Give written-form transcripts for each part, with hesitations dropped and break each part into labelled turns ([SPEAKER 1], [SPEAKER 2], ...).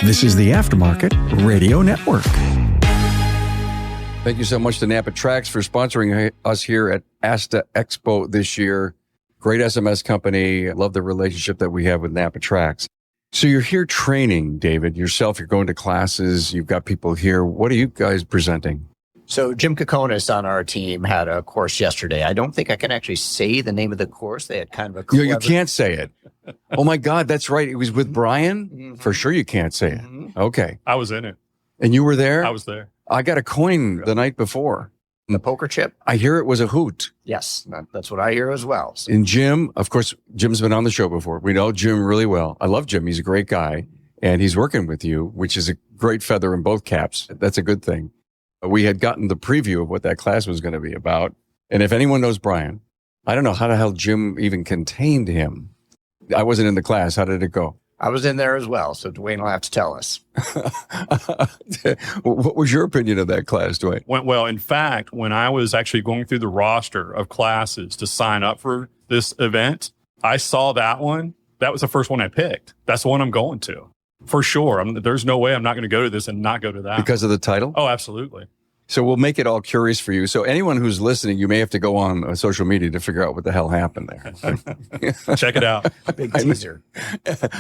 [SPEAKER 1] This is the Aftermarket Radio Network.
[SPEAKER 2] Thank you so much to NAPA Tracks for sponsoring us here at ASTA Expo this year. Great SMS company. Love the relationship that we have with NAPA Tracks. So you're here training, David, yourself. You're going to classes. You've got people here. What are you guys presenting?
[SPEAKER 3] So Jim Kokonis on our team had a course yesterday. I don't think I can actually say the name of the course. They had kind of a clever...
[SPEAKER 2] You can't say it. Oh, my God. That's right. It was with Brian?
[SPEAKER 3] Mm-hmm.
[SPEAKER 2] For sure you can't say it.
[SPEAKER 3] Mm-hmm.
[SPEAKER 2] Okay.
[SPEAKER 4] I was in it.
[SPEAKER 2] And you were there?
[SPEAKER 4] I was there.
[SPEAKER 2] I got a coin the night before.
[SPEAKER 3] The poker chip?
[SPEAKER 2] I hear it was a hoot.
[SPEAKER 3] Yes, that's what I hear as well. So.
[SPEAKER 2] And Jim, of course, Jim's been on the show before. We know Jim really well. I love Jim. He's a great guy. And he's working with you, which is a great feather in both caps. That's a good thing. We had gotten the preview of what that class was going to be about. And if anyone knows Brian, I don't know how the hell Jim even contained him. I wasn't in the class. How did it go?
[SPEAKER 3] I was in there as well, so Dwayne will have to tell us.
[SPEAKER 2] What was your opinion of that class, Dwayne?
[SPEAKER 4] Went well. In fact, when I was actually going through the roster of classes to sign up for this event, I saw that one. That was the first one I picked. That's the one I'm going to. For sure. There's no way I'm not going to go to this and not go to that.
[SPEAKER 2] Because of the title?
[SPEAKER 4] Oh, absolutely.
[SPEAKER 2] So we'll make it all curious for you. So anyone who's listening, you may have to go on social media to figure out what the hell happened there.
[SPEAKER 4] Check it out.
[SPEAKER 3] Big teaser.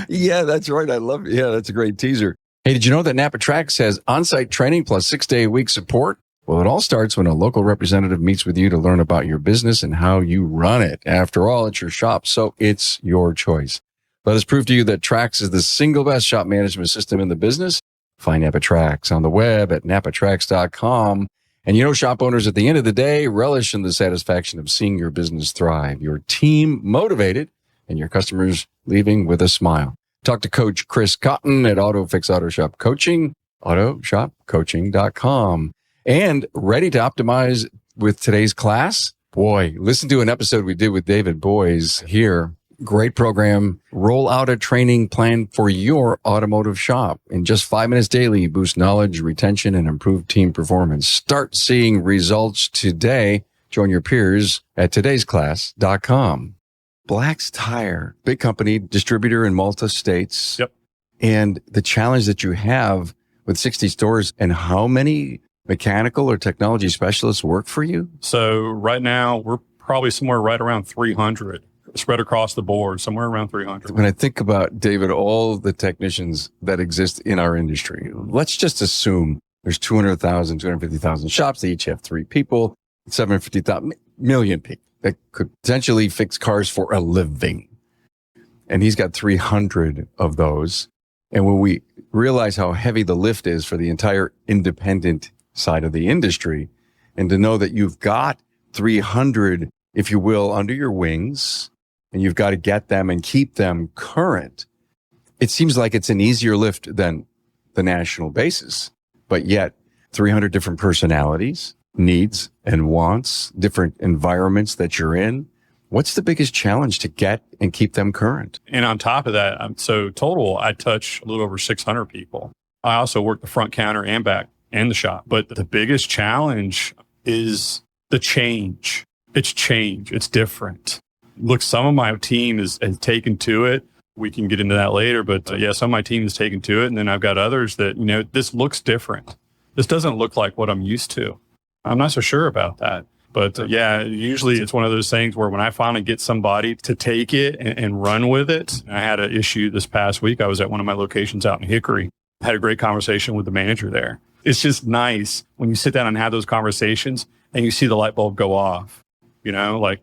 [SPEAKER 2] Yeah, that's right. I love it. Yeah, that's a great teaser. Hey, did you know that NAPA Tracks has on-site training plus 6-day-a-week support? Well, it all starts when a local representative meets with you to learn about your business and how you run it. After all, it's your shop, so it's your choice. Let us prove to you that Tracks is the single best shop management system in the business. Find NAPA Tracks on the web at napatracks.com. And you know, shop owners at the end of the day relish in the satisfaction of seeing your business thrive, your team motivated, and your customers leaving with a smile. Talk to Coach Chris Cotton at AutoFix Auto Shop Coaching, autoshopcoaching.com. And ready to optimize with today's class? Boy, listen to an episode we did with David Boys here. Great program. Roll out a training plan for your automotive shop. In just 5 minutes daily, boost knowledge, retention, and improve team performance. Start seeing results today. Join your peers at todaysclass.com. Black's Tire, big company, distributor in multiple states.
[SPEAKER 4] Yep.
[SPEAKER 2] And the challenge that you have with 60 stores, and how many mechanical or technology specialists work for you?
[SPEAKER 4] So right now, we're probably somewhere right around 300. Spread across the board, somewhere around 300.
[SPEAKER 2] When I think about, David, all the technicians that exist in our industry, let's just assume there's 200,000, 250,000 shops. They each have 3 people, 750,000 million people that could potentially fix cars for a living. And he's got 300 of those. And when we realize how heavy the lift is for the entire independent side of the industry, and to know that you've got 300, if you will, under your wings, and you've got to get them and keep them current, it seems like it's an easier lift than the national basis. But yet, 300 different personalities, needs and wants, different environments that you're in. What's the biggest challenge to get and keep them current?
[SPEAKER 4] And on top of that, so total, I touch a little over 600 people. I also work the front counter and back and the shop. But the biggest challenge is the change. It's change. It's different. Look, some of my team has taken to it. We can get into that later, but yeah, some of my team has taken to it. And then I've got others that, you know, this looks different. This doesn't look like what I'm used to. I'm not so sure about that. But yeah, usually it's one of those things where when I finally get somebody to take it and run with it. I had an issue this past week. I was at one of my locations out in Hickory. I had a great conversation with the manager there. It's just nice when you sit down and have those conversations and you see the light bulb go off. You know, like,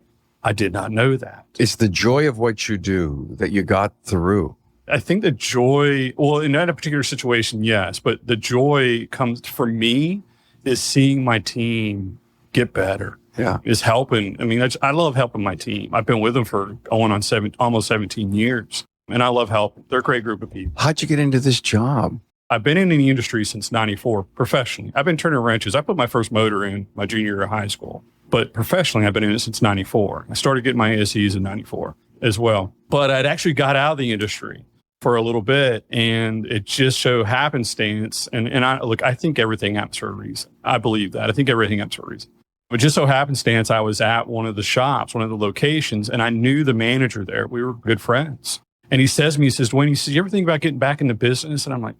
[SPEAKER 4] I did not know that.
[SPEAKER 2] It's the joy of what you do that you got through.
[SPEAKER 4] I think the joy, well, in that particular situation, yes, but the joy comes for me is seeing my team get better.
[SPEAKER 2] Yeah.
[SPEAKER 4] Is helping. I mean, I love helping my team. I've been with them for going on almost 17 years, and I love helping. They're a great group of people.
[SPEAKER 2] How'd you get into this job?
[SPEAKER 4] I've been in the industry since 94 professionally. I've been turning wrenches. I put my first motor in my junior year of high school. But professionally, I've been in it since 94. I started getting my ASEs in 94 as well. But I'd actually got out of the industry for a little bit, and it just so happenstance. And I think everything happens for a reason. I believe that. I think everything happens for a reason. But just so happenstance, I was at one of the shops, one of the locations, and I knew the manager there. We were good friends. And he says to me, he says, Dwayne, you ever think about getting back into business? And I'm like,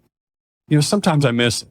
[SPEAKER 4] sometimes I miss it.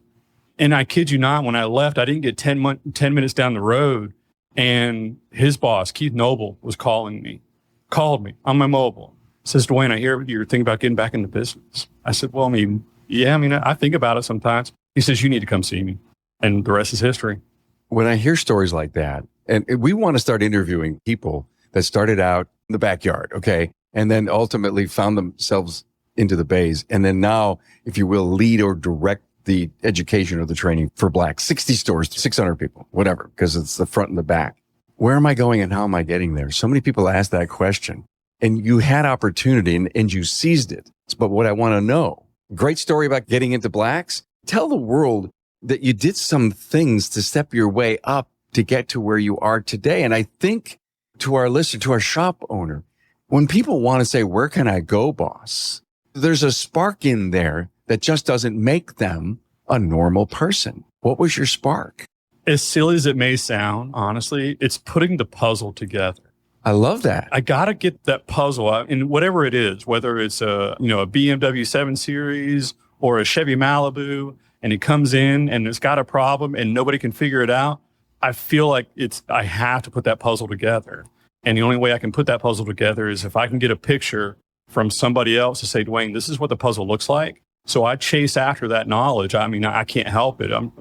[SPEAKER 4] And I kid you not, when I left, I didn't get 10 minutes down the road. And his boss, Keith Noble, called me on my mobile. Says, Dwayne, I hear you're thinking about getting back into business. I said, well, I think about it sometimes. He says, you need to come see me. And the rest is history.
[SPEAKER 2] When I hear stories like that, and we want to start interviewing people that started out in the backyard, okay, and then ultimately found themselves into the bays, and then now, if you will, lead or direct the education or the training for Black 60 stores, 600 people, whatever, because it's the front and the back. Where am I going and how am I getting there? So many people ask that question, and you had opportunity and you seized it. But what I want to know, great story about getting into Blacks. Tell the world that you did some things to step your way up to get to where you are today. And I think to our listener, to our shop owner, when people want to say, where can I go, boss? There's a spark in there that just doesn't make them a normal person. What was your spark?
[SPEAKER 4] As silly as it may sound, honestly, it's putting the puzzle together.
[SPEAKER 2] I love that.
[SPEAKER 4] I got to get that puzzle out, and whatever it is, whether it's a BMW 7 Series or a Chevy Malibu, and it comes in and it's got a problem and nobody can figure it out. I feel like I have to put that puzzle together. And the only way I can put that puzzle together is if I can get a picture from somebody else to say, Dwayne, this is what the puzzle looks like. So I chase after that knowledge. I can't help it. I'm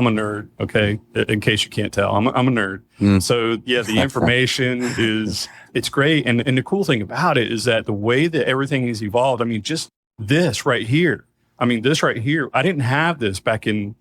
[SPEAKER 4] a nerd, okay? In case you can't tell, I'm a nerd. So yeah, the information it's great. And the cool thing about it is that the way that everything has evolved, just this right here. I didn't have this back in,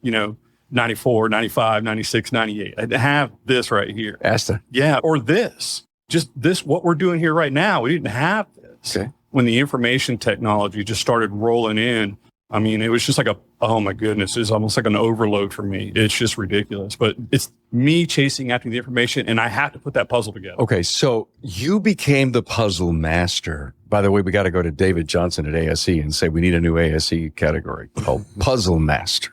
[SPEAKER 4] 94, 95, 96, 98. I didn't have this right here.
[SPEAKER 2] ASTA.
[SPEAKER 4] Yeah. Or this, just this, what we're doing here right now. We didn't have this.
[SPEAKER 2] Okay.
[SPEAKER 4] When the information technology just started rolling in, it was just like oh my goodness, it's almost like an overload for me. It's just ridiculous. But it's me chasing after the information, and I have to put that puzzle together.
[SPEAKER 2] Okay, so you became the puzzle master. By the way, we got to go to David Johnson at ASE and say we need a new ASE category called puzzle master.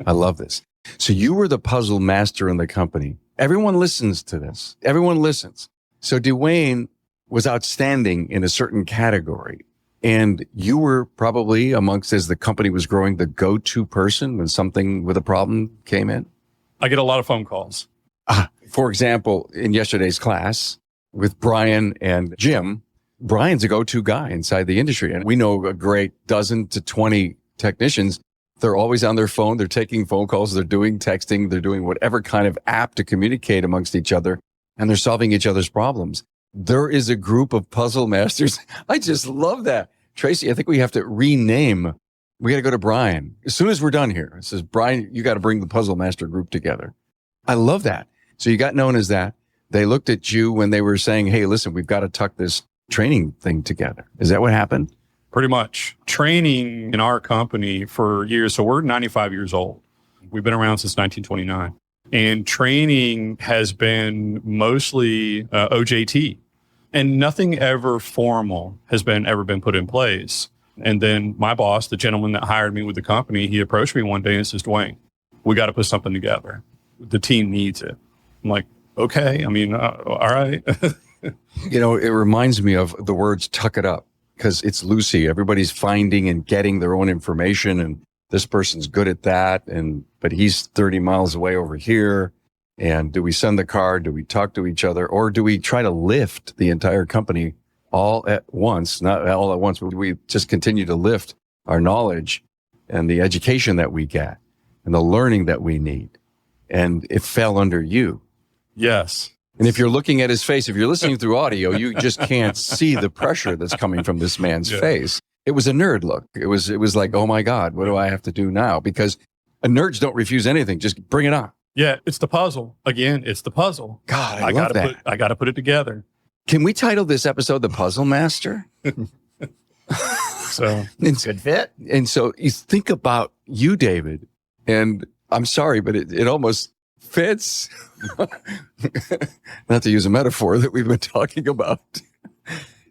[SPEAKER 2] I love this. So you were the puzzle master in the company. Everyone listens to this. Everyone listens. So Dwayne was outstanding in a certain category. And you were probably amongst, as the company was growing, the go-to person when something with a problem came in?
[SPEAKER 4] I get a lot of phone calls.
[SPEAKER 2] For example, in yesterday's class with Brian and Jim, Brian's a go-to guy inside the industry. And we know a great dozen to 20 technicians. They're always on their phone. They're taking phone calls. They're doing texting. They're doing whatever kind of app to communicate amongst each other. And they're solving each other's problems. There is a group of puzzle masters. I just love that. Tracy, I think we have to rename. We got to go to Brian. As soon as we're done here, it says, Brian, you got to bring the puzzle master group together. I love that. So you got known as that. They looked at you when they were saying, hey, listen, we've got to tuck this training thing together. Is that what happened?
[SPEAKER 4] Pretty much. Training in our company for years. So we're 95 years old. We've been around since 1929. And training has been mostly OJT. And nothing ever formal has ever been put in place. And then my boss, the gentleman that hired me with the company, he approached me one day and says, Dwayne, we got to put something together. The team needs it. I'm like, okay. All right.
[SPEAKER 2] It reminds me of the words tuck it up because it's Lucy. Everybody's finding and getting their own information. And this person's good at that. But he's 30 miles away over here. And do we send the car? Do we talk to each other? Or do we try to lift the entire company all at once? Not all at once, but we just continue to lift our knowledge and the education that we get and the learning that we need. And it fell under you.
[SPEAKER 4] Yes.
[SPEAKER 2] And if you're looking at his face, if you're listening through audio, you just can't see the pressure that's coming from this man's face. It was a nerd look. It was like, oh my God, what do I have to do now? Because nerds don't refuse anything. Just bring it on.
[SPEAKER 4] Yeah, it's the puzzle. Again, it's the puzzle.
[SPEAKER 2] God, I love that.
[SPEAKER 4] I got to put it together.
[SPEAKER 2] Can we title this episode The Puzzle Master?
[SPEAKER 3] So it's good fit.
[SPEAKER 2] And so you think about you, David, and I'm sorry, but it almost fits. Not to use a metaphor that we've been talking about.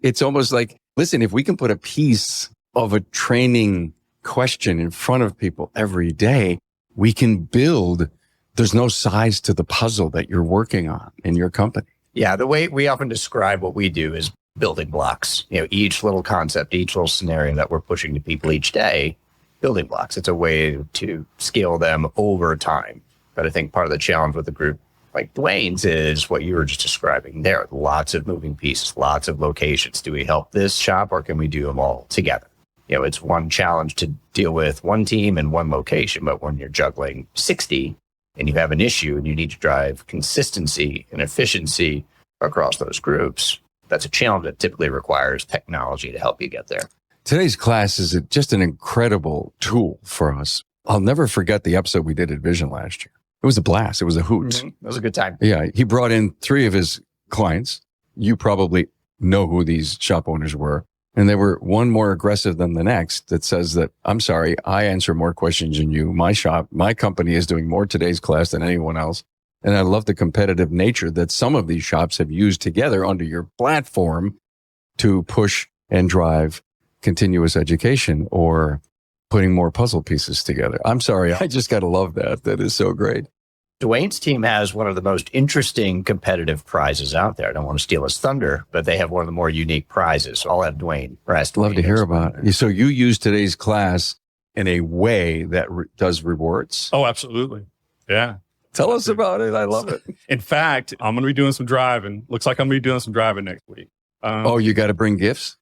[SPEAKER 2] It's almost like, listen, if we can put a piece of a training question in front of people every day, we can build. There's no size to the puzzle that you're working on in your company.
[SPEAKER 3] Yeah, the way we often describe what we do is building blocks. Each little concept, each little scenario that we're pushing to people each day building blocks. It's a way to scale them over time. But I think part of the challenge with a group like Dwayne's is what you were just describing. There are lots of moving pieces, lots of locations. Do we help this shop or can we do them all together? It's one challenge to deal with one team and one location, but when you're juggling 60 and you have an issue and you need to drive consistency and efficiency across those groups, that's a challenge that typically requires technology to help you get there.
[SPEAKER 2] Today's class is just an incredible tool for us. I'll never forget the episode we did at Vision last year. It was a blast. It was a hoot.
[SPEAKER 3] Mm-hmm. It was a good time.
[SPEAKER 2] Yeah. He brought in 3 of his clients. You probably know who these shop owners were. And they were one more aggressive than the next that says that, I'm sorry, I answer more questions than you. My shop, my company is doing more today's class than anyone else. And I love the competitive nature that some of these shops have used together under your platform to push and drive continuous education or putting more puzzle pieces together. I'm sorry. I just got to love that. That is so great.
[SPEAKER 3] Dwayne's team has one of the most interesting competitive prizes out there. I don't want to steal his thunder, but they have one of the more unique prizes. So I'll have Dwayne rest.
[SPEAKER 2] Love to hear about it. So you use today's class in a way that does rewards?
[SPEAKER 4] Oh, absolutely. Yeah.
[SPEAKER 2] Tell us about it. I love it.
[SPEAKER 4] In fact, I'm going to be doing some driving. Looks like I'm going to be doing some driving next week.
[SPEAKER 2] You got to bring gifts?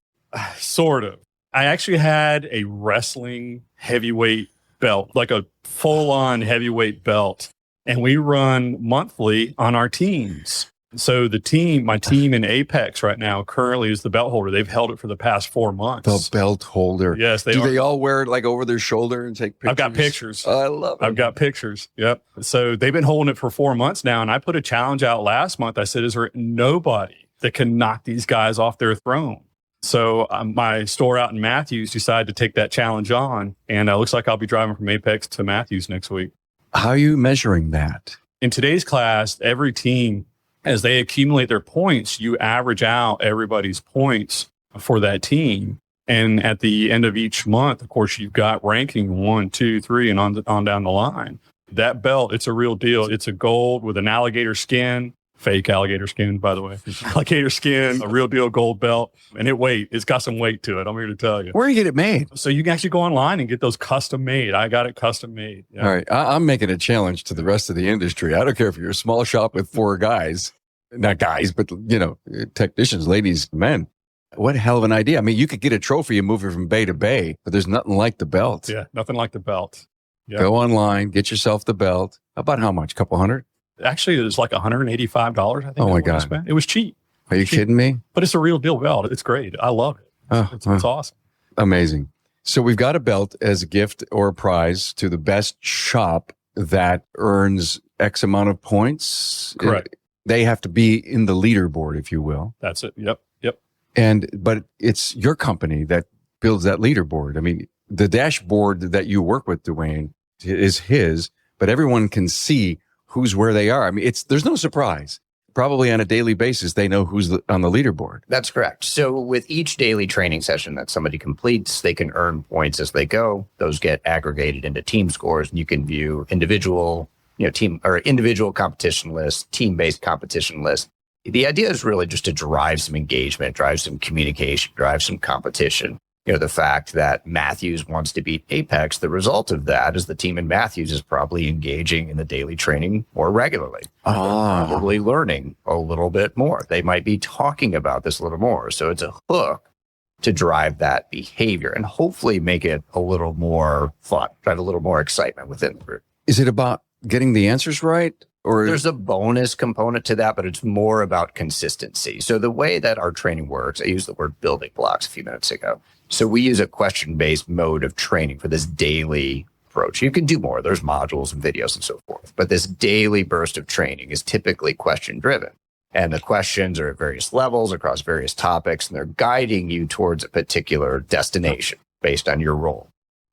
[SPEAKER 4] Sort of. I actually had a wrestling heavyweight belt, like a full-on heavyweight belt. And we run monthly on our teams. So my team in Apex right now currently is the belt holder. They've held it for the past 4 months.
[SPEAKER 2] The belt holder.
[SPEAKER 4] Yes.
[SPEAKER 2] Do they all wear it like over their shoulder and take pictures?
[SPEAKER 4] I've got pictures.
[SPEAKER 2] I love it.
[SPEAKER 4] I've got pictures. Yep. So they've been holding it for 4 months now. And I put a challenge out last month. I said, is there nobody that can knock these guys off their throne? So my store out in Matthews decided to take that challenge on. And it looks like I'll be driving from Apex to Matthews next week.
[SPEAKER 2] How are you measuring that?
[SPEAKER 4] In today's class, every team, as they accumulate their points, you average out everybody's points for that team. And at the end of each month, of course, you've got ranking 1, 2, 3, and on down the line. That belt, it's a real deal. It's a gold with an alligator skin. Fake alligator skin, by the way. Alligator skin, a real deal gold belt. And it's got some weight to it. I'm here to tell you.
[SPEAKER 2] Where do you get it made?
[SPEAKER 4] So you can actually go online and get those custom made. I got it custom made. Yeah.
[SPEAKER 2] All right. I'm making a challenge to the rest of the industry. I don't care if you're a small shop with 4 guys, not guys, but technicians, ladies, men. What a hell of an idea. I mean, you could get a trophy and move it from bay to bay, but there's nothing like the belt.
[SPEAKER 4] Yeah, nothing like the belt. Yeah.
[SPEAKER 2] Go online, get yourself the belt. About how much? Couple hundred?
[SPEAKER 4] Actually, it was like $185, I think.
[SPEAKER 2] Oh, my God.
[SPEAKER 4] It was cheap.
[SPEAKER 2] Are you kidding me?
[SPEAKER 4] But it's a real deal belt. It's great. I love it. It's awesome.
[SPEAKER 2] Amazing. So we've got a belt as a gift or a prize to the best shop that earns X amount of points.
[SPEAKER 4] Correct.
[SPEAKER 2] They have to be in the leaderboard, if you will.
[SPEAKER 4] That's it. Yep.
[SPEAKER 2] But it's your company that builds that leaderboard. I mean, the dashboard that you work with, Dwayne, is his, but everyone can see who's where they are. I mean, there's no surprise. Probably on a daily basis, they know who's on the leaderboard.
[SPEAKER 3] That's correct. So with each daily training session that somebody completes, they can earn points as they go. Those get aggregated into team scores, and you can view individual, team or individual competition lists, team-based competition lists. The idea is really just to drive some engagement, drive some communication, drive some competition. The fact that Matthews wants to beat Apex, the result of that is the team in Matthews is probably engaging in the daily training more regularly. They're probably learning a little bit more. They might be talking about this a little more. So it's a hook to drive that behavior and hopefully make it a little more fun, drive a little more excitement within the group.
[SPEAKER 2] Is it about getting the answers right? Or
[SPEAKER 3] there's a bonus component to that, but it's more about consistency. So the way that our training works, I used the word building blocks a few minutes ago. So we use a question-based mode of training for this daily approach. You can do more. There's modules and videos and so forth. But this daily burst of training is typically question-driven. And the questions are at various levels across various topics, and they're guiding you towards a particular destination based on your role.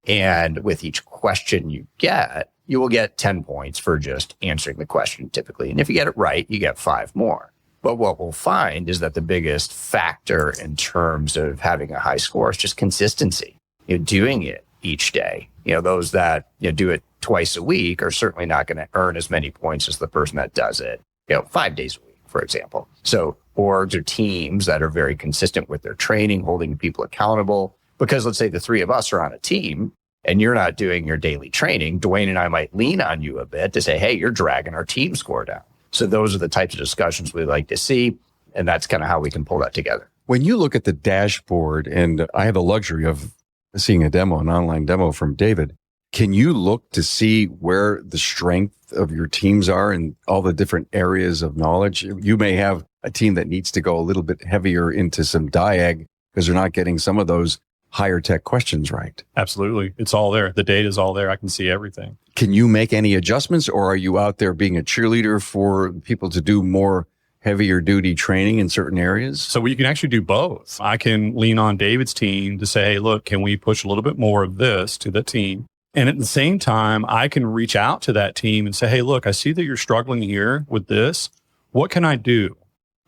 [SPEAKER 3] And with each question you get, you will get 10 points for just answering the question typically. And if you get it right, you get 5 more. But what we'll find is that the biggest factor in terms of having a high score is just consistency. Doing it each day. Those that do it twice a week are certainly not going to earn as many points as the person that does it 5 days a week, for example. So orgs or teams that are very consistent with their training, holding people accountable, because let's say the 3 of us are on a team, and you're not doing your daily training, Dwayne and I might lean on you a bit to say, hey, you're dragging our team score down. So those are the types of discussions we like to see. And that's kind of how we can pull that together.
[SPEAKER 2] When you look at the dashboard, and I have the luxury of seeing a demo, an online demo from David, can you look to see where the strength of your teams are in all the different areas of knowledge? You may have a team that needs to go a little bit heavier into some diag because they're not getting some of those higher tech questions right.
[SPEAKER 4] Absolutely. It's all there. The data is all there. I can see everything.
[SPEAKER 2] Can you make any adjustments, or are you out there being a cheerleader for people to do more heavier duty training in certain areas?
[SPEAKER 4] So you can actually do both. I can lean on David's team to say, hey, look, can we push a little bit more of this to the team? And at the same time, I can reach out to that team and say, hey, look, I see that you're struggling here with this. What can I do,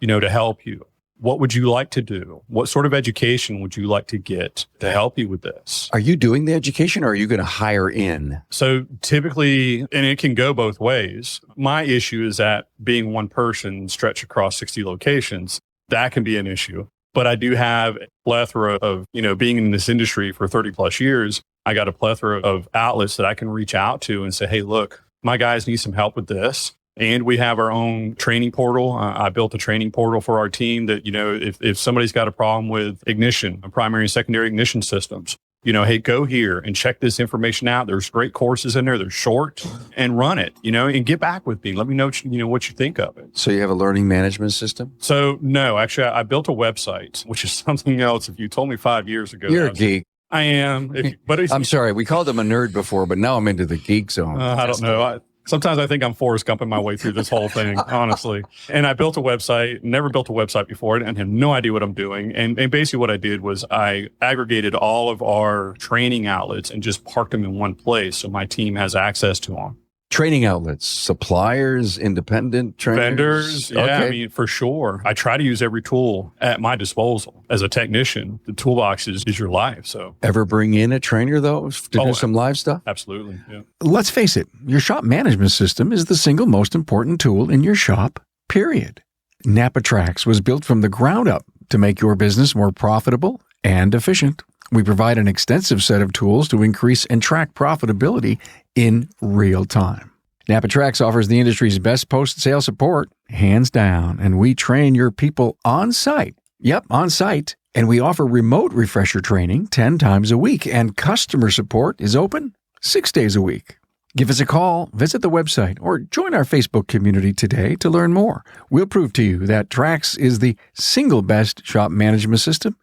[SPEAKER 4] to help you? What would you like to do? What sort of education would you like to get to help you with this?
[SPEAKER 2] Are you doing the education, or are you going to hire in?
[SPEAKER 4] So typically, and it can go both ways. My issue is that being one person stretched across 60 locations, that can be an issue. But I do have a plethora of, being in this industry for 30 plus years, I got a plethora of outlets that I can reach out to and say, hey, look, my guys need some help with this. And we have our own training portal. I built a training portal for our team that, if somebody's got a problem with ignition, primary and secondary ignition systems, hey, go here and check this information out. There's great courses in there. They're short, and run it, and get back with me. Let me know, what you think of it.
[SPEAKER 2] So you have a learning management system?
[SPEAKER 4] So no, actually, I built a website, which is something else. If you told me 5 years ago,
[SPEAKER 2] you're a geek.
[SPEAKER 4] I am.
[SPEAKER 2] I'm sorry. We called him a nerd before, but now I'm into the geek zone.
[SPEAKER 4] I don't know. Sometimes I think I'm Forrest Gumping my way through this whole thing, honestly. And I built a website, never built a website before, and have no idea what I'm doing. And basically what I did was I aggregated all of our training outlets and just parked them in one place so my team has access to them.
[SPEAKER 2] Training outlets, suppliers, independent trainers?
[SPEAKER 4] Vendors, yeah, okay. I mean, for sure. I try to use every tool at my disposal. As a technician, the toolbox is your life. So,
[SPEAKER 2] ever bring in a trainer, though, to do some live stuff?
[SPEAKER 4] Absolutely, yeah.
[SPEAKER 1] Let's face it, your shop management system is the single most important tool in your shop, period. NAPA Trax was built from the ground up to make your business more profitable and efficient. We provide an extensive set of tools to increase and track profitability in real time. NAPA Trax offers the industry's best post-sale support, hands down, and we train your people on site. Yep, on site. And we offer remote refresher training 10 times a week, and customer support is open 6 days a week. Give us a call, visit the website, or join our Facebook community today to learn more. We'll prove to you that Trax is the single best shop management system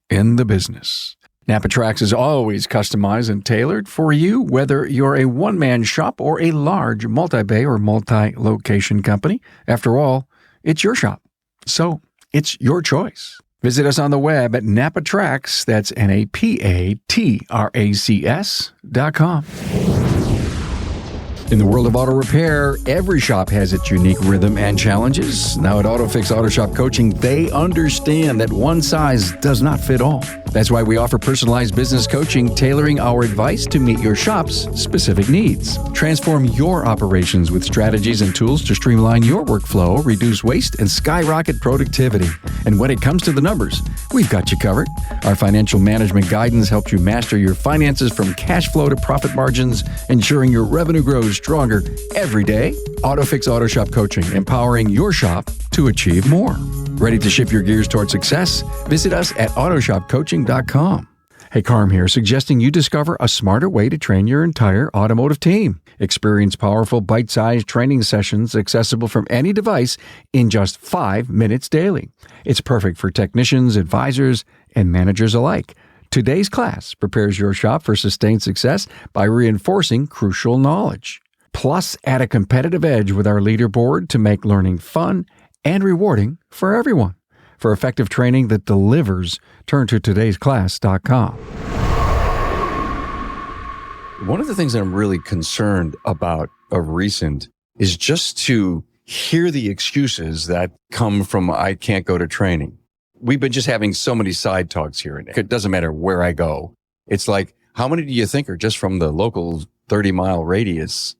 [SPEAKER 1] in the business. NAPA Trax is always customized and tailored for you, whether you're a one-man shop or a large multi-bay or multi-location company. After all, it's your shop, so it's your choice. Visit us on the web at NAPATRAX, that's NAPATRACS.com. In the world of auto repair, every shop has its unique rhythm and challenges. Now at AutoFix Auto Shop Coaching, they understand that one size does not fit all. That's why we offer personalized business coaching, tailoring our advice to meet your shop's specific needs. Transform your operations with strategies and tools to streamline your workflow, reduce waste, and skyrocket productivity. And when it comes to the numbers, we've got you covered. Our financial management guidance helps you master your finances from cash flow to profit margins, ensuring your revenue grows stronger every day. AutoFix Auto Shop Coaching, empowering your shop to achieve more. Ready to shift your gears toward success? Visit us at autoshopcoaching.com. Hey, Carm here, suggesting you discover a smarter way to train your entire automotive team. Experience powerful, bite-sized training sessions accessible from any device in just 5 minutes daily. It's perfect for technicians, advisors, and managers alike. Today's class prepares your shop for sustained success by reinforcing crucial knowledge. Plus, add a competitive edge with our leaderboard to make learning fun and rewarding for everyone. For effective training that delivers, turn to todaysclass.com.
[SPEAKER 2] One of the things that I'm really concerned about of recent is just to hear the excuses that come from I can't go to training. We've been just having so many side talks here. And it doesn't matter where I go. It's like, how many do you think are just from the local 30-mile radius?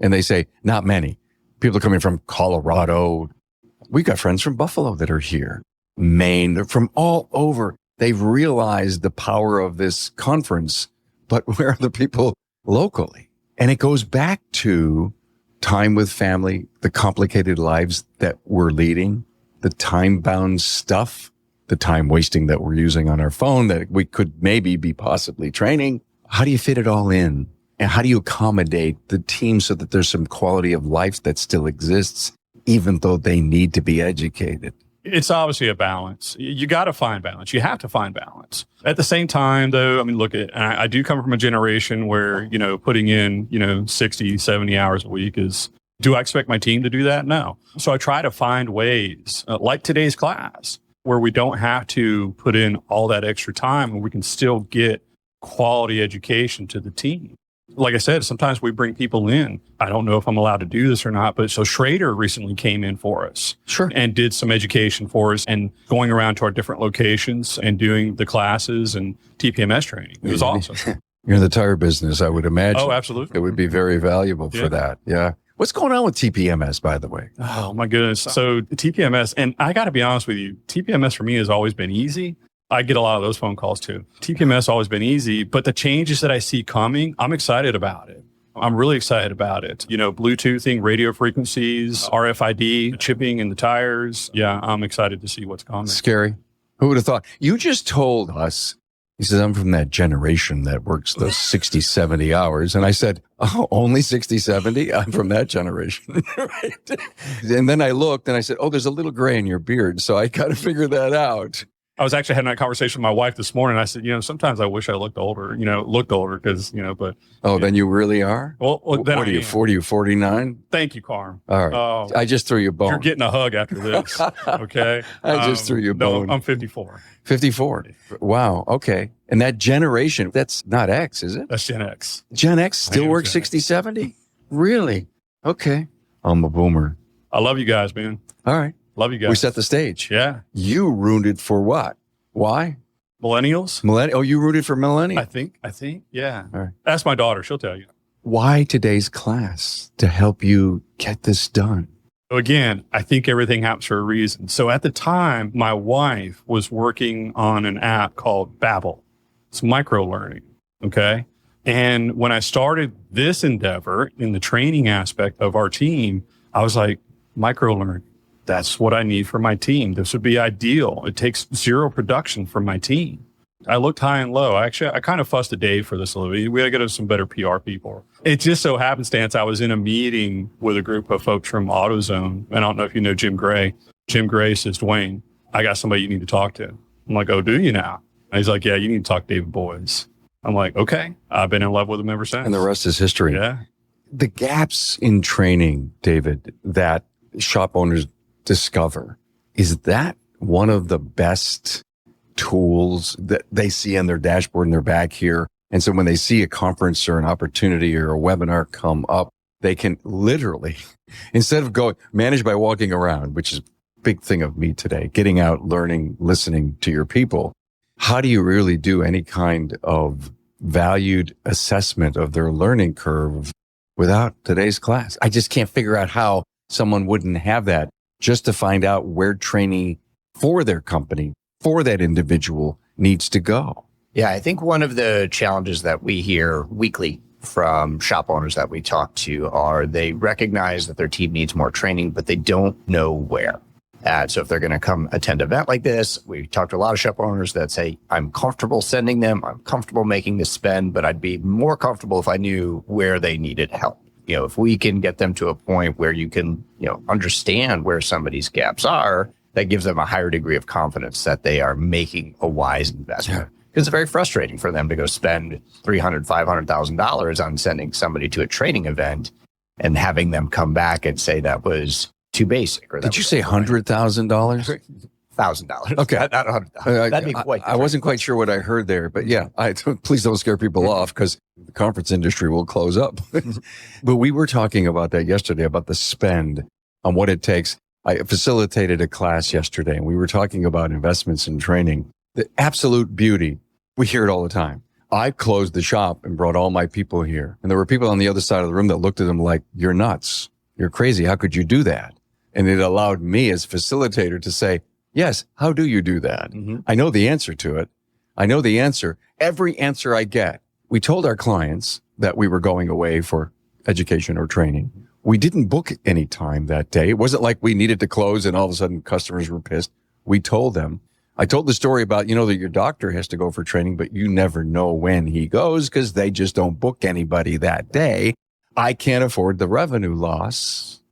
[SPEAKER 2] And they say, not many. People are coming from Colorado. We've got friends from Buffalo that are here. Maine, they're from all over. They've realized the power of this conference, but where are the people locally? And it goes back to time with family, the complicated lives that we're leading, the time-bound stuff, the time wasting that we're using on our phone that we could maybe be possibly training. How do you fit it all in? And how do you accommodate the team so that there's some quality of life that still exists, even though they need to be educated?
[SPEAKER 4] It's obviously a balance. You got to find balance. You have to find balance. At the same time, though, I mean, look, I do come from a generation where, putting in, 60, 70 hours a week is, do I expect my team to do that? No. So I try to find ways, like today's class, where we don't have to put in all that extra time and we can still get quality education to the team. Like I said, sometimes we bring people in. I don't know if I'm allowed to do this or not, but so Schrader recently came in for us.
[SPEAKER 2] Sure.
[SPEAKER 4] And did some education for us and going around to our different locations and doing the classes and TPMS training. It was awesome.
[SPEAKER 2] You're in the tire business, I would imagine.
[SPEAKER 4] Oh, absolutely.
[SPEAKER 2] It would be very valuable for that. Yeah. What's going on with TPMS, by the way?
[SPEAKER 4] Oh, my goodness. So TPMS, and I got to be honest with you, TPMS for me has always been easy. I get a lot of those phone calls too. TPMS has always been easy, but the changes that I see coming, I'm excited about it. I'm really excited about it. Bluetoothing, radio frequencies, RFID, chipping in the tires. Yeah, I'm excited to see what's coming.
[SPEAKER 2] Scary. Who would have thought? You just told us, he says, I'm from that generation that works those 60, 70 hours. And I said, oh, only 60, 70? I'm from that generation. Right? And then I looked and I said, oh, there's a little gray in your beard. So I got to figure that out.
[SPEAKER 4] I was actually having that conversation with my wife this morning. I said, sometimes I wish I looked older, because, but.
[SPEAKER 2] Oh, then you really are?
[SPEAKER 4] Well then
[SPEAKER 2] what are you, 40 or 49?
[SPEAKER 4] Thank you, Carm.
[SPEAKER 2] All right. I just threw you a bone.
[SPEAKER 4] You're getting a hug after this. Okay.
[SPEAKER 2] I just threw you a bone.
[SPEAKER 4] No, I'm 54.
[SPEAKER 2] 54. Wow. Okay. And that generation, that's not X, is it?
[SPEAKER 4] That's Gen X.
[SPEAKER 2] Gen X still works 60, 70? Really? Okay. I'm a boomer.
[SPEAKER 4] I love you guys, man.
[SPEAKER 2] All right.
[SPEAKER 4] Love you guys.
[SPEAKER 2] We set the stage.
[SPEAKER 4] Yeah.
[SPEAKER 2] You rooted for what? Why?
[SPEAKER 4] Millennials?
[SPEAKER 2] Oh, you rooted for millennials?
[SPEAKER 4] I think. Yeah.
[SPEAKER 2] All right.
[SPEAKER 4] Ask my daughter. She'll tell you.
[SPEAKER 2] Why today's class? To help you get this done.
[SPEAKER 4] Again, I think everything happens for a reason. So at the time, my wife was working on an app called Babbel. It's Microlearning. Okay. And when I started this endeavor in the training aspect of our team, I was like, Microlearning. That's what I need for my team. This would be ideal. It takes zero production from my team. I looked high and low. I kind of fussed at Dave for this a little bit. We got to get us some better PR people. It just so happenstance I was in a meeting with a group of folks from AutoZone. And I don't know if you know Jim Gray. Jim Gray says, Dwayne, I got somebody you need to talk to. I'm like, oh, do you now? And he's like, yeah, you need to talk to David Boyes. I'm like, okay. I've been in love with him ever since.
[SPEAKER 2] And the rest is history.
[SPEAKER 4] Yeah.
[SPEAKER 2] The gaps in training, David, that shop owners discover, is that one of the best tools that they see on their dashboard in their back here? And so when they see a conference or an opportunity or a webinar come up, they can literally, instead of going managed by walking around, which is a big thing of me today, getting out, learning, listening to your people. How do you really do any kind of valued assessment of their learning curve without today's class? I just can't figure out how someone wouldn't have that just to find out where training for their company, for that individual needs to go.
[SPEAKER 3] Yeah, I think one of the challenges that we hear weekly from shop owners that we talk to are they recognize that their team needs more training, but they don't know where. So if they're going to come attend an event like this, we talk to a lot of shop owners that say, I'm comfortable sending them, I'm comfortable making the spend, but I'd be more comfortable if I knew where they needed help. If we can get them to a point where you can, understand where somebody's gaps are, that gives them a higher degree of confidence that they are making a wise investment. Because it's very frustrating for them to go spend $300,000, $500,000 on sending somebody to a training event and having them come back and say that was too basic. Or that
[SPEAKER 2] Did you say $100,000?
[SPEAKER 3] $1,000.
[SPEAKER 2] Okay.
[SPEAKER 3] Not $100,000. That'd be quite
[SPEAKER 2] I wasn't quite sure what I heard there, but yeah, please don't scare people off because the conference industry will close up. But we were talking about that yesterday, about the spend on what it takes. I facilitated a class yesterday and we were talking about investments in training. The absolute beauty. We hear it all the time. I closed the shop and brought all my people here. And there were people on the other side of the room that looked at them like, you're nuts. You're crazy. How could you do that? And it allowed me as facilitator to say, yes, how do you do that? Mm-hmm. I know the answer to it. I know the answer. Every answer I get We told our clients that we were going away for education or training. We didn't book any time that day. It wasn't like we needed to close and all of a sudden customers were pissed. We told them. I told the story about, that your doctor has to go for training, but you never know when he goes because they just don't book anybody that day. I can't afford the revenue loss.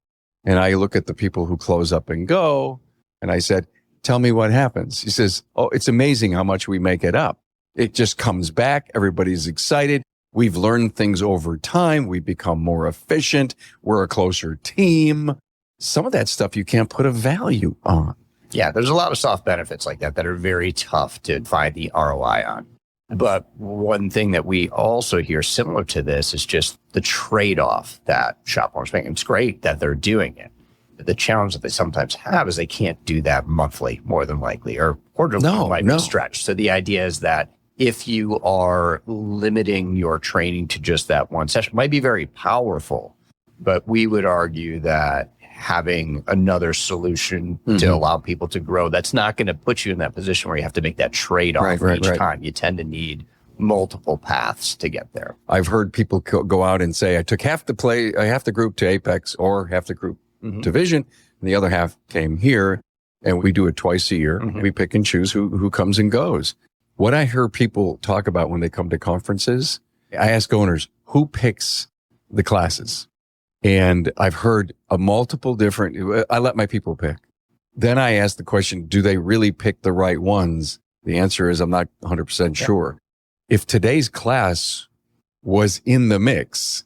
[SPEAKER 2] And I look at the people who close up and go, and I said, tell me what happens. He says, oh, it's amazing how much we make it up. It just comes back. Everybody's excited. We've learned things over time. We become more efficient. We're a closer team. Some of that stuff you can't put a value on.
[SPEAKER 3] Yeah, there's a lot of soft benefits like that are very tough to find the ROI on. But one thing that we also hear similar to this is just the trade-off that shop owners make. It's great that they're doing it. But the challenge that they sometimes have is they can't do that monthly, more than likely, or quarterly might be a stretch. So the idea is that if you are limiting your training to just that one session, it might be very powerful, but we would argue that having another solution to allow people to grow, that's not going to put you in that position where you have to make that trade-off each time. You tend to need multiple paths to get there.
[SPEAKER 2] I've heard people go out and say, I took half the group to Apex or half the group to Vision, and the other half came here, and we do it twice a year. We pick and choose who comes and goes. What I hear people talk about when they come to conferences, I ask owners, who picks the classes? And I've heard multiple different, I let my people pick. Then I ask the question, do they really pick the right ones? The answer is I'm not 100% sure. If today's class was in the mix,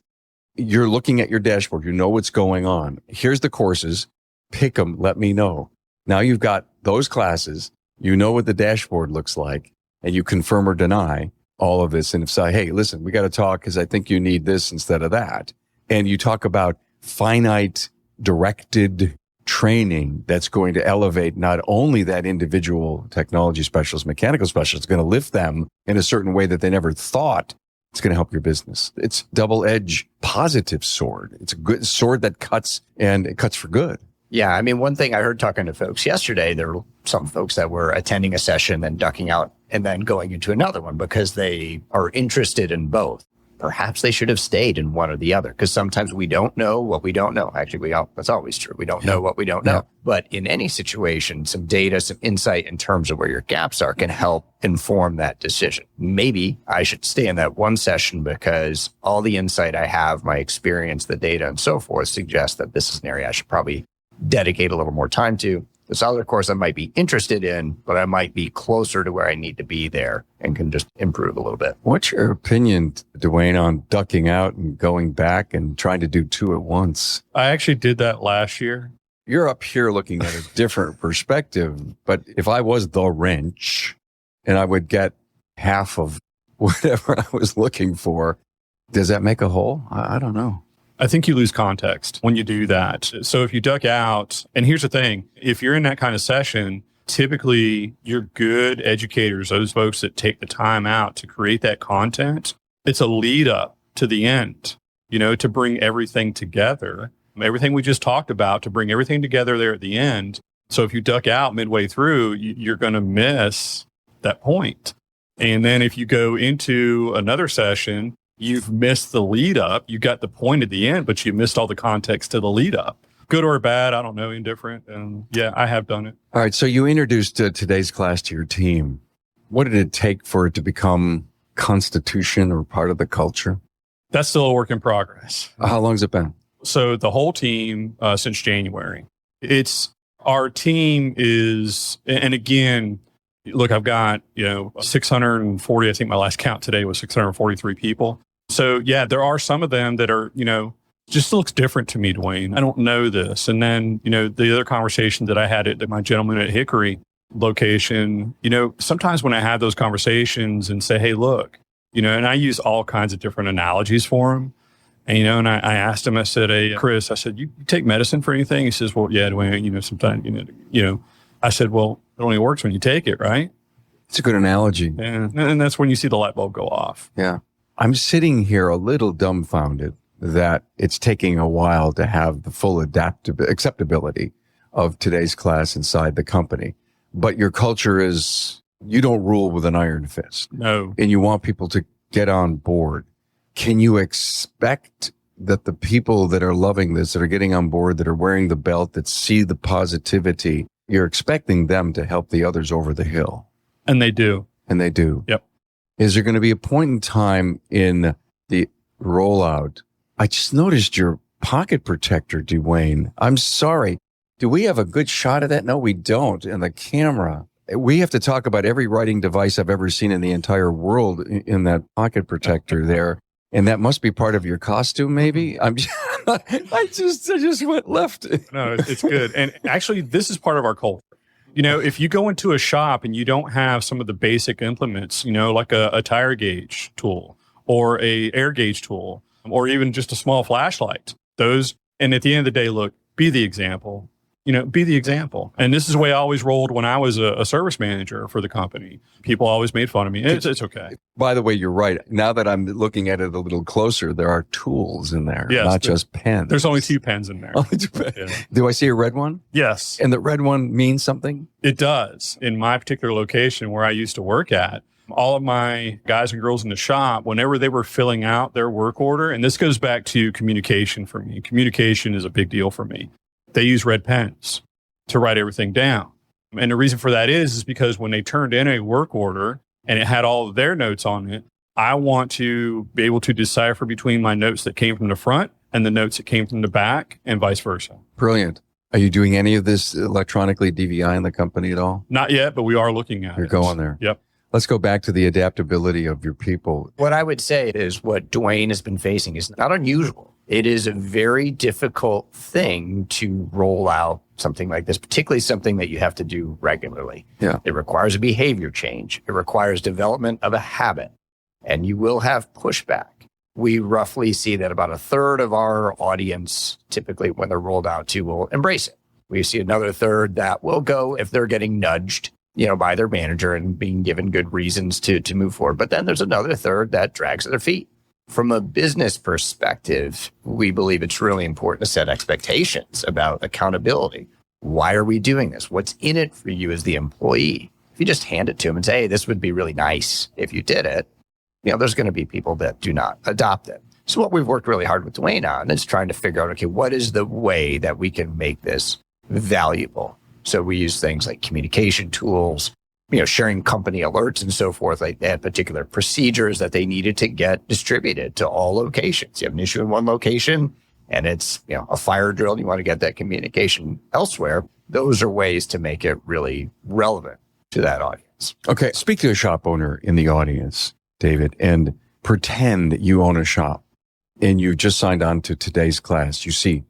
[SPEAKER 2] you're looking at your dashboard, you know what's going on. Here's the courses, pick them, let me know. Now you've got those classes, you know what the dashboard looks like, and you confirm or deny all of this. And say, hey, listen, we got to talk because I think you need this instead of that. And you talk about finite directed training that's going to elevate not only that individual technology specialist, mechanical specialist, it's going to lift them in a certain way that they never thought. It's going to help your business. It's double-edged positive sword. It's a good sword that cuts, and it cuts for good.
[SPEAKER 3] Yeah. I mean, one thing I heard talking to folks yesterday, there were some folks that were attending a session and ducking out and then going into another one because they are interested in both. Perhaps they should have stayed in one or the other, because sometimes we don't know what we don't know. Actually, that's always true. We don't know what we don't know. But in any situation, some data, some insight in terms of where your gaps are can help inform that decision. Maybe I should stay in that one session because all the insight I have, my experience, the data, and so forth suggests that this is an area I should probably dedicate a little more time to. This other course I might be interested in, but I might be closer to where I need to be there and can just improve a little bit.
[SPEAKER 2] What's your opinion, Dwayne, on ducking out and going back and trying to do two at once?
[SPEAKER 4] I actually did that last year.
[SPEAKER 2] You're up here looking at a different perspective, but if I was the wrench and I would get half of whatever I was looking for, does that make a whole? I don't know.
[SPEAKER 4] I think you lose context when you do that. So if you duck out, and here's the thing, if you're in that kind of session, typically you're good educators, those folks that take the time out to create that content. It's a lead up to the end, to bring everything together, everything we just talked about, to bring everything together there at the end. So if you duck out midway through, you're going to miss that point. And then if you go into another session, you've missed the lead up. You got the point at the end, but you missed all the context to the lead up. Good or bad, I don't know, indifferent. Yeah, I have done it.
[SPEAKER 2] All right. So you introduced today's class to your team. What did it take for it to become constitution or part of the culture?
[SPEAKER 4] That's still a work in progress.
[SPEAKER 2] How long has it been?
[SPEAKER 4] So the whole team since January. Our team is, and again, look, I've got, 640, I think my last count today was 643 people. So yeah, there are some of them that are, just looks different to me, Dwayne. I don't know this. And then, the other conversation that I had at my gentleman at Hickory location, sometimes when I have those conversations and say, hey, look, and I use all kinds of different analogies for them. And, and I asked him, I said, hey, Chris, I said, you take medicine for anything? He says, well, yeah, Dwayne, sometimes, I said, well, it only works when you take it, right?
[SPEAKER 2] It's a good analogy.
[SPEAKER 4] Yeah. And that's when you see the light bulb go off.
[SPEAKER 2] Yeah. I'm sitting here a little dumbfounded that it's taking a while to have the full acceptability of today's class inside the company. But your culture is, you don't rule with an iron fist.
[SPEAKER 4] No.
[SPEAKER 2] And you want people to get on board, can you expect that the people that are loving this, that are getting on board, that are wearing the belt, that see the positivity, you're expecting them to help the others over the hill?
[SPEAKER 4] And they do.
[SPEAKER 2] And they do.
[SPEAKER 4] Yep.
[SPEAKER 2] Is there going to be a point in time in the rollout? I just noticed your pocket protector, Dwayne. I'm sorry. Do we have a good shot of that? No, we don't. And the camera. We have to talk about every writing device I've ever seen in the entire world in that pocket protector there. And that must be part of your costume, maybe? I just went left.
[SPEAKER 4] No, it's good. And actually, this is part of our culture. If you go into a shop and you don't have some of the basic implements, like a tire gauge tool or a air gauge tool, or even just a small flashlight, and at the end of the day, look, be the example. Be the example. And this is the way I always rolled when I was a service manager for the company. People always made fun of me. It's okay.
[SPEAKER 2] By the way, you're right. Now that I'm looking at it a little closer, there are tools in there, not just pens.
[SPEAKER 4] There's only 2 pens in there.
[SPEAKER 2] Only 2 pens.
[SPEAKER 4] Yeah.
[SPEAKER 2] Do I see a red one?
[SPEAKER 4] Yes.
[SPEAKER 2] And the red one means something?
[SPEAKER 4] It does. In my particular location where I used to work at, all of my guys and girls in the shop, whenever they were filling out their work order, and this goes back to communication for me. Communication is a big deal for me. They use red pens to write everything down. And the reason for that is because when they turned in a work order and it had all of their notes on it, I want to be able to decipher between my notes that came from the front and the notes that came from the back and vice versa.
[SPEAKER 2] Brilliant. Are you doing any of this electronically, DVI in the company at all?
[SPEAKER 4] Not yet, but we are looking at it.
[SPEAKER 2] You're going there.
[SPEAKER 4] Yep.
[SPEAKER 2] Let's go back to the adaptability of your people.
[SPEAKER 3] What I would say is what Dwayne has been facing is not unusual. It is a very difficult thing to roll out something like this, particularly something that you have to do regularly.
[SPEAKER 2] Yeah.
[SPEAKER 3] It requires a behavior change. It requires development of a habit, and you will have pushback. We roughly see that about a third of our audience, typically when they're rolled out to, will embrace it. We see another third that will go if they're getting nudged, by their manager and being given good reasons to move forward. But then there's another third that drags their feet. From a business perspective, we believe it's really important to set expectations about accountability. Why are we doing this? What's in it for you as the employee? If you just hand it to them and say, hey, this would be really nice if you did it, there's going to be people that do not adopt it. So what we've worked really hard with Dwayne on is trying to figure out, okay, what is the way that we can make this valuable? So we use things like communication tools, sharing company alerts and so forth. Like they had particular procedures that they needed to get distributed to all locations. You have an issue in one location and it's, a fire drill and you want to get that communication elsewhere. Those are ways to make it really relevant to that audience.
[SPEAKER 2] Okay. Speak to a shop owner in the audience, David, and pretend that you own a shop and you just signed on to today's class. You see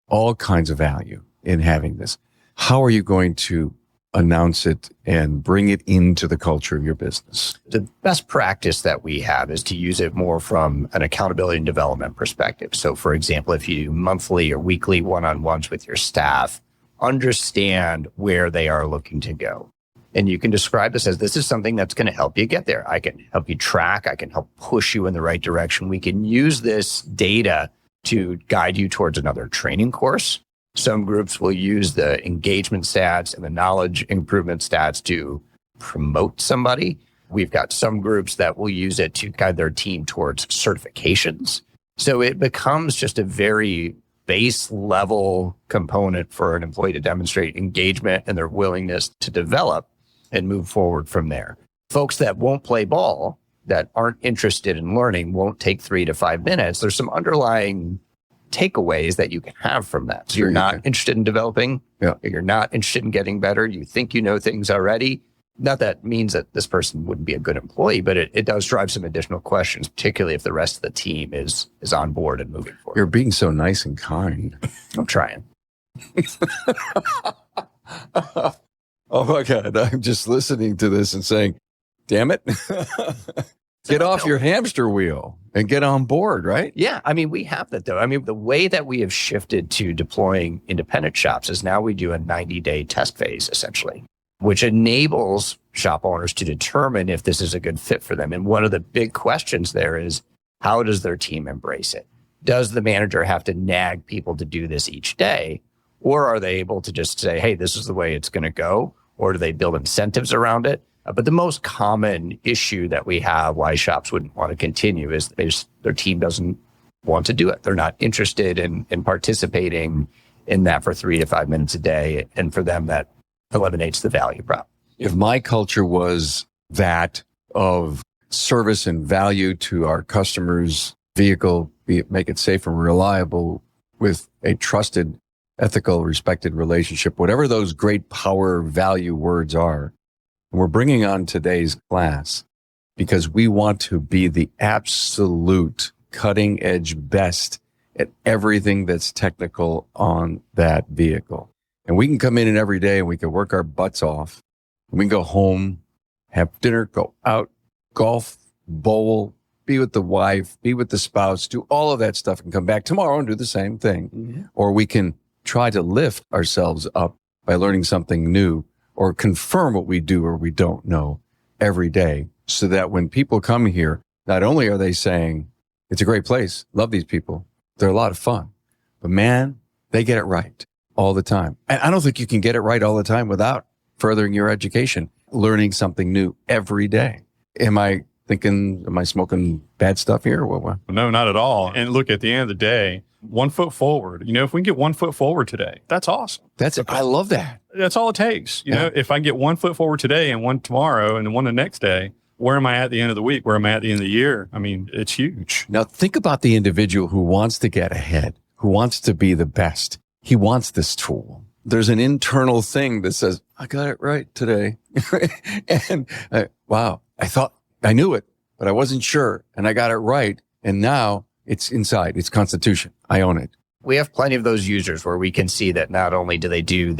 [SPEAKER 2] all kinds of value in having this. How are you going to announce it and bring it into the culture of your business?
[SPEAKER 3] The best practice that we have is to use it more from an accountability and development perspective. So for example, if you do monthly or weekly one-on-ones with your staff, understand where they are looking to go. And you can describe this as, this is something that's going to help you get there. I can help you track. I can help push you in the right direction. We can use this data to guide you towards another training course. Some groups will use the engagement stats and the knowledge improvement stats to promote somebody. We've got some groups that will use it to guide their team towards certifications. So it becomes just a very base level component for an employee to demonstrate engagement and their willingness to develop and move forward from there. Folks that won't play ball, that aren't interested in learning, won't take 3 to 5 minutes. There's some underlying takeaways that you can have from that. So you're not interested in developing.
[SPEAKER 2] Yeah.
[SPEAKER 3] You're not interested in getting better. You think you know things already. Not that means that this person wouldn't be a good employee, but it does drive some additional questions, particularly if the rest of the team is on board and moving forward.
[SPEAKER 2] You're being so nice and kind.
[SPEAKER 3] I'm trying.
[SPEAKER 2] Oh my God. I'm just listening to this and saying, damn it. Get off your hamster wheel and get on board, right?
[SPEAKER 3] Yeah. We have that though. The way that we have shifted to deploying independent shops is now we do a 90-day test phase, essentially, which enables shop owners to determine if this is a good fit for them. And one of the big questions there is, how does their team embrace it? Does the manager have to nag people to do this each day? Or are they able to just say, hey, this is the way it's going to go? Or do they build incentives around it? But the most common issue that we have why shops wouldn't want to continue is their team doesn't want to do it. They're not interested in participating in that for 3 to 5 minutes a day. And for them, that eliminates the value prop.
[SPEAKER 2] If my culture was that of service and value to our customers' vehicle, make it safe and reliable with a trusted, ethical, respected relationship, whatever those great power value words are, we're bringing on today's class because we want to be the absolute cutting edge best at everything that's technical on that vehicle. And we can come in every day and we can work our butts off. We can go home, have dinner, go out, golf, bowl, be with the wife, be with the spouse, do all of that stuff and come back tomorrow and do the same thing. Mm-hmm. Or we can try to lift ourselves up by learning something new or confirm what we do or we don't know every day so that when people come here, not only are they saying, it's a great place, love these people, they're a lot of fun, but man, they get it right all the time. And I don't think you can get it right all the time without furthering your education, learning something new every day. Am I smoking bad stuff here? What?
[SPEAKER 4] No, not at all. And look, at the end of the day, 1 foot forward. If we can get 1 foot forward today, that's awesome.
[SPEAKER 2] I love that.
[SPEAKER 4] That's all it takes. You know, if I can get 1 foot forward today and one tomorrow and one the next day, where am I at the end of the week? Where am I at the end of the year? I mean, it's huge.
[SPEAKER 2] Now think about the individual who wants to get ahead, who wants to be the best. He wants this tool. There's an internal thing that says, I got it right today. And wow, I thought I knew it, but I wasn't sure. And I got it right. And now it's inside. It's constitution. I own it.
[SPEAKER 3] We have plenty of those users where we can see that not only do they do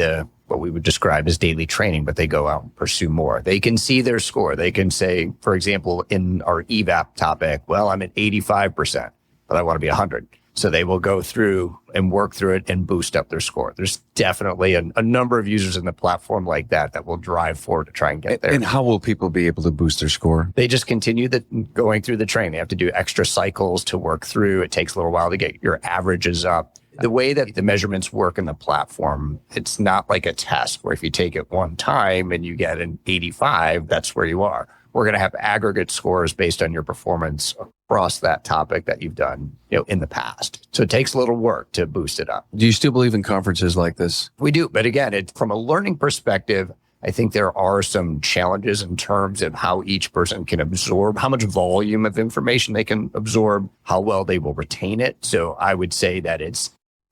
[SPEAKER 3] what we would describe as daily training, but they go out and pursue more. They can see their score. They can say, for example, in our EVAP topic, well, I'm at 85%, but I want to be 100. So they will go through and work through it and boost up their score. There's definitely a number of users in the platform like that will drive forward to try and get there.
[SPEAKER 2] And how will people be able to boost their score?
[SPEAKER 3] They just continue going through the training. They have to do extra cycles to work through. It takes a little while to get your averages up. The way that the measurements work in the platform, it's not like a test where if you take it one time and you get an 85, that's where you are. We're going to have aggregate scores based on your performance across that topic that you've done, in the past. So it takes a little work to boost it up.
[SPEAKER 2] Do you still believe in conferences like this?
[SPEAKER 3] We do. But again, from a learning perspective, I think there are some challenges in terms of how each person can absorb, how much volume of information they can absorb, how well they will retain it. So I would say that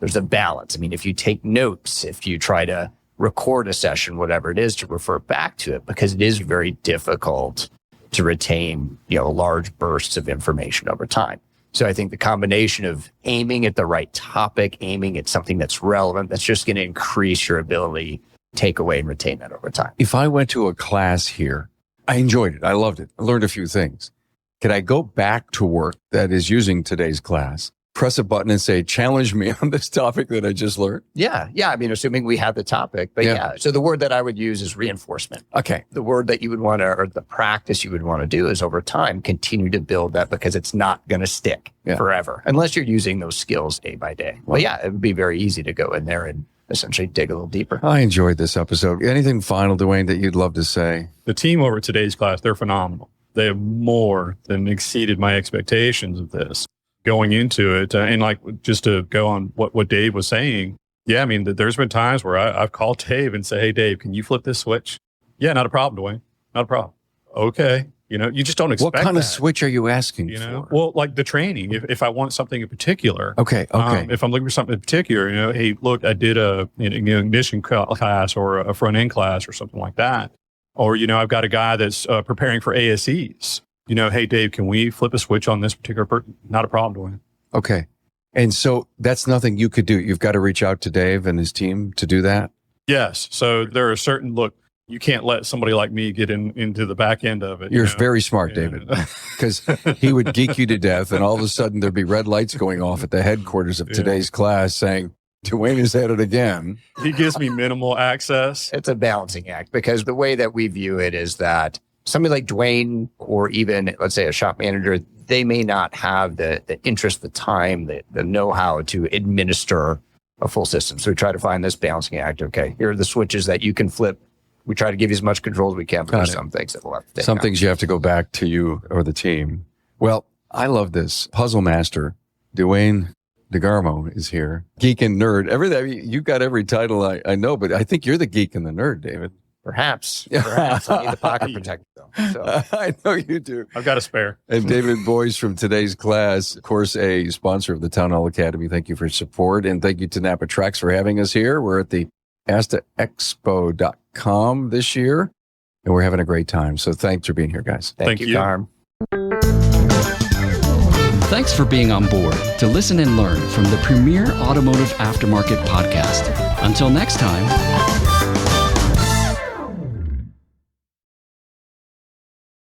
[SPEAKER 3] there's a balance. I mean, if you take notes, if you try to record a session, whatever it is, to refer back to it, because it is very difficult to retain, large bursts of information over time. So I think the combination of aiming at the right topic, aiming at something that's relevant, that's just going to increase your ability to take away and retain that over time.
[SPEAKER 2] If I went to a class here, I enjoyed it. I loved it. I learned a few things. Could I go back to work that is using today's class, press a button and say, challenge me on this topic that I just learned?
[SPEAKER 3] Yeah. I mean, assuming we have the topic, but yeah. So the word that I would use is reinforcement.
[SPEAKER 2] Okay.
[SPEAKER 3] The word that you would want to, or the practice you would want to do is over time, continue to build that because it's not going to stick forever unless you're using those skills day by day. Well, yeah, it would be very easy to go in there and essentially dig a little deeper.
[SPEAKER 2] I enjoyed this episode. Anything final, Dwayne, that you'd love to say?
[SPEAKER 4] The team over at today's class, they're phenomenal. They have more than exceeded my expectations of this. Going into it, and just to go on what Dave was saying, I mean, there's been times where I've called Dave and say, hey, Dave, can you flip this switch? Yeah, not a problem, Dwayne. Not a problem. Okay. You just don't expect
[SPEAKER 2] What kind
[SPEAKER 4] that.
[SPEAKER 2] of switch are you asking for?
[SPEAKER 4] Well, like the training, if I want something in particular.
[SPEAKER 2] Okay.
[SPEAKER 4] If I'm looking for something in particular, hey, look, I did an ignition class or a front end class or something like that. Or, I've got a guy that's preparing for ASEs. Hey, Dave, can we flip a switch on this particular person? Not a problem, Dwayne.
[SPEAKER 2] Okay. And so that's nothing you could do. You've got to reach out to Dave and his team to do that?
[SPEAKER 4] Yes. So there are you can't let somebody like me get into the back end of it.
[SPEAKER 2] You're very smart, David, because he would geek you to death. And all of a sudden there'd be red lights going off at the headquarters of today's class saying, Dwayne is at it again.
[SPEAKER 4] He gives me minimal access.
[SPEAKER 3] It's a balancing act because the way that we view it is that somebody like Dwayne or even, let's say, a shop manager, they may not have the interest, the time, the know-how to administer a full system. So we try to find this balancing act. Okay, here are the switches that you can flip we try to give you as much control as we can, but
[SPEAKER 2] Got
[SPEAKER 3] there's
[SPEAKER 2] it.
[SPEAKER 3] some things that we'll have to take
[SPEAKER 2] Some
[SPEAKER 3] on.
[SPEAKER 2] things you have to go back to you or the team. Well, I love this. Puzzle master, Dewain DeGarmo is here. Geek and nerd. Everything. You got every title I know, but I think you're the geek and the nerd, David.
[SPEAKER 3] Perhaps I need the pocket protector though. So
[SPEAKER 2] I know you do.
[SPEAKER 4] I've got a spare.
[SPEAKER 2] And David Boyce from today's class, of course, a sponsor of the Town Hall Academy. Thank you for your support. And thank you to NAPA Trucks for having us here. We're at the ASTA Expo.com this year, and we're having a great time. So thanks for being here, guys.
[SPEAKER 3] thank you, Carm.
[SPEAKER 1] Thanks for being on board to listen and learn from the premier automotive aftermarket podcast. Until next time.